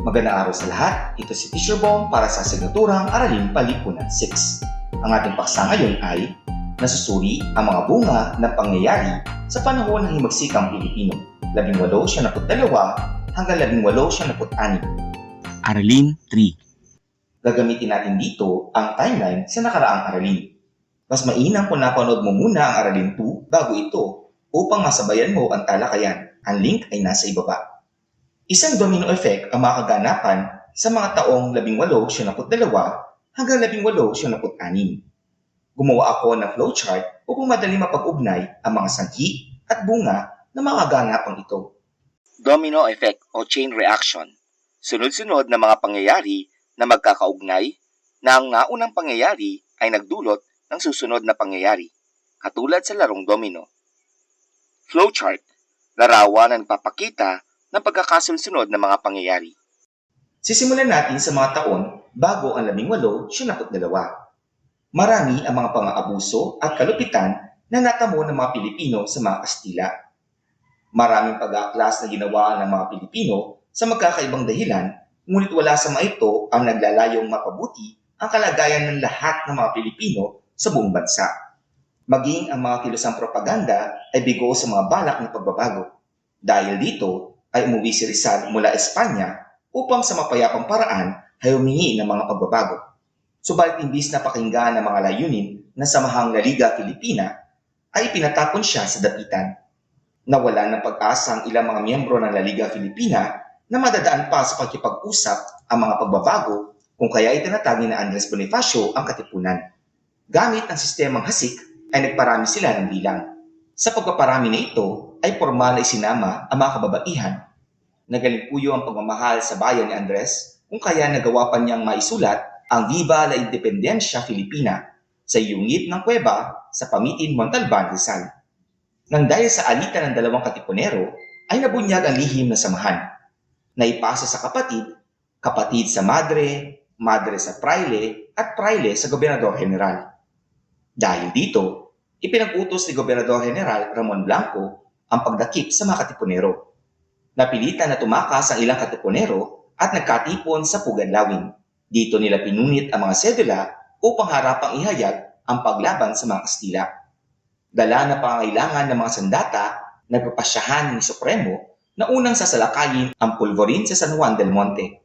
Magandang araw sa lahat. Ito si Teacher Bong para sa asignaturang Aralin Palipunan 6. Ang ating paksa ngayon ay nasusuri ang mga bunga ng pangyayari sa panahon ng himagsikang Pilipino, 1872 hanggang 1876. Aralin 3. Gagamitin natin dito ang timeline sa nakaraang aralin. Mas mainam kung napanood mo muna ang Aralin 2 bago ito upang masabayan mo ang talakayan. Ang link ay nasa ibaba. Isang domino effect ang makaganapan sa mga taong 1872 hanggang 1876. Gumawa ako ng flowchart upang madali mapag-ugnay ang mga sanhi at bunga ng mga ganapang ito. Domino effect o chain reaction. Sunod-sunod na mga pangyayari na magkakaugnay na ang naunang pangyayari ay nagdulot ng susunod na pangyayari, katulad sa larong domino. Flowchart. Larawan na nagpapakita ng pagkakasunod ng mga pangyayari. Sisimulan natin sa mga taon bago ang 1872. Marami ang mga pang-aabuso at kalupitan na natamo ng mga Pilipino sa mga Kastila. Maraming pag-aaklas na ginawa ng mga Pilipino sa magkakaibang dahilan, ngunit wala sa mga ito ang naglalayong mapabuti ang kalagayan ng lahat ng mga Pilipino sa buong bansa. Maging ang mga kilosang propaganda ay bigo sa mga balak ng pagbabago. Dahil dito, ay umuwi si Rizal mula Espanya upang sa mapayapang paraan ay humingi ng mga pagbabago. Subalit imbis na pakinggan ng mga layunin ng samahang La Liga Filipina, ay pinatapon siya sa dapitan. Nawala ng pag-asa ang ilang mga miyembro ng La Liga Filipina na madadaan pa sa pagkipag-usap ang mga pagbabago kung kaya itinatagi na Andres Bonifacio ang katipunan. Gamit ang sistemang hasik ay nagparami sila ng bilang. Sa pagpaparami na ito ay formal na isinama ang mga kababaihan. Nagaling ang pagmamahal sa bayan ni Andres kung kaya nagawa pa niyang maisulat ang Viva la Independencia Filipina sa yungit ng kuweba sa Pamitin, Montalban, Rizal. Nang dahil sa alitan ng dalawang katipunero ay nabunyag ang lihim na samahan. Naipasa sa kapatid, kapatid sa madre, madre sa praile at praile sa gobernador general. Dahil dito, ipinag-utos ni Gobernador General Ramon Blanco ang pagdakip sa mga katipunero. Napilitan na tumakas ang ilang katipunero at nagkatipon sa Pugadlawin. Dito nila pinunit ang mga sedula upang harapang ihayag ang paglaban sa mga Kastila. Dala na pangangailangan ng mga sandata, nagpapasyahan ni Supremo na unang sasalakayin ang pulvorin sa San Juan del Monte.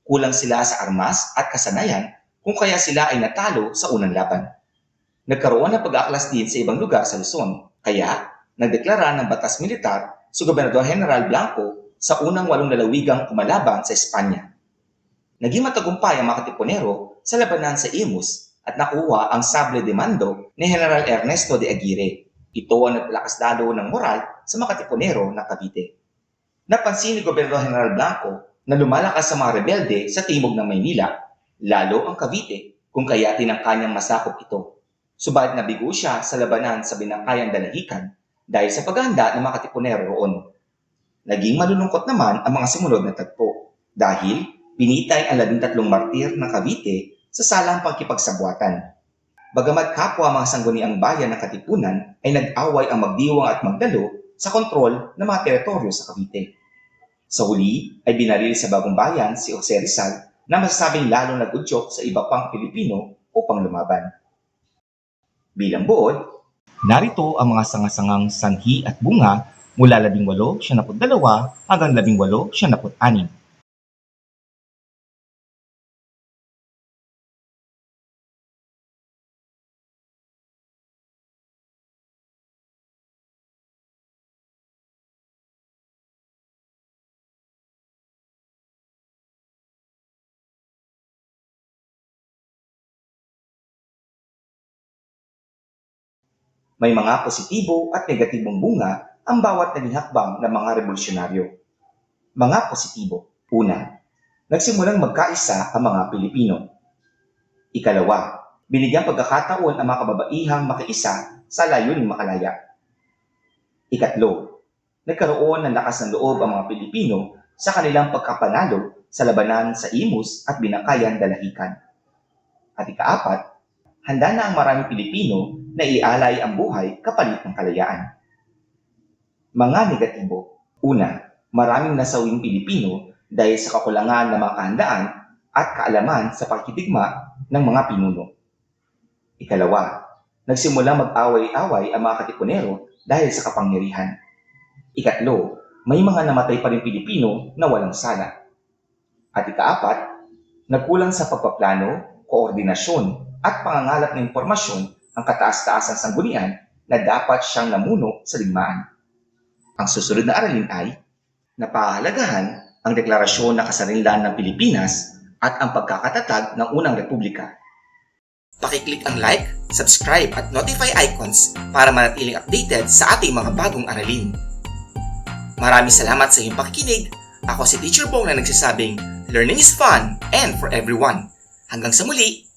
Kulang sila sa armas at kasanayan kung kaya sila ay natalo sa unang laban. Nagkaroon ng pag-aaklas din sa ibang lugar sa Luzon, kaya nagdeklara ng batas militar si Gobernador General Blanco sa unang 8 lalawigang kumalaban sa Espanya. Naging matagumpay ang mga katipunero sa labanan sa Imus at nakuha ang sable de mando ni General Ernesto de Aguirre. Ito ang nagpalakas lalo ng moral sa mga katipunero ng Cavite. Napansin ni Gobernador General Blanco na lumalakas sa mga rebelde sa timog ng Maynila, lalo ang Cavite, kung kaya tinangka niyang masakop ito. Subalit nabigo siya sa labanan sa binangkayang Dalahican dahil sa paghahanda ng mga katipunero roon. Naging malulungkot naman ang mga sumunod na tagpo dahil pinitay ang 13 martir ng Cavite sa salang pagkipagsabuatan. Bagamat kapwa mga sangguniang bayan ng Katipunan ay nag-away ang magdiwang at magdalo sa kontrol ng mga teritoryo sa Cavite. Sa huli ay binaril sa Bagong Bayan si Jose Rizal na masasabing lalong nag-udyok sa iba pang Pilipino upang lumaban. Bilang buod, narito ang mga sangasangang sanhi at bunga mula 1872 hanggang 1876. May mga positibo at negatibong bunga ang bawat naging hakbang ng mga revolusyonaryo. Mga positibo. Una, nagsimulang magkaisa ang mga Pilipino. Ikalawa, binigyang pagkakataon ang mga kababaihang makiisa sa layuning makalaya. Ikatlo, nagkaroon ng lakas ng loob ang mga Pilipino sa kanilang pagkapanalo sa labanan sa Imus at binangkayang Dalahican. At ikaapat, handa na ang maraming Pilipino na ialay ang buhay kapalit ng kalayaan. Mga negatibo. Una, maraming nasawing Pilipino dahil sa kakulangan ng mga kahandaan at kaalaman sa pakikidigma ng mga pinuno. Ikalawa, nagsimulang mag-away-away ang mga Katipunero dahil sa kapangyarihan. Ikatlo, may mga namatay pa rin Pilipino na walang sala. At ikaapat, nagkulang sa pagpaplano, koordinasyon at pangangalap ng impormasyon ang kataas-taasang sanggunian na dapat siyang namuno sa digmaan. Ang susunod na aralin ay napahalagahan ang deklarasyon ng kasarinlan ng Pilipinas at ang pagkakatatag ng unang republika. Pakiclick ang like, subscribe at notify icons para manatiling updated sa ating mga bagong aralin. Maraming salamat sa iyong pakikinig. Ako si Teacher Bong na nagsasabing, learning is fun and for everyone. Hanggang sa muli!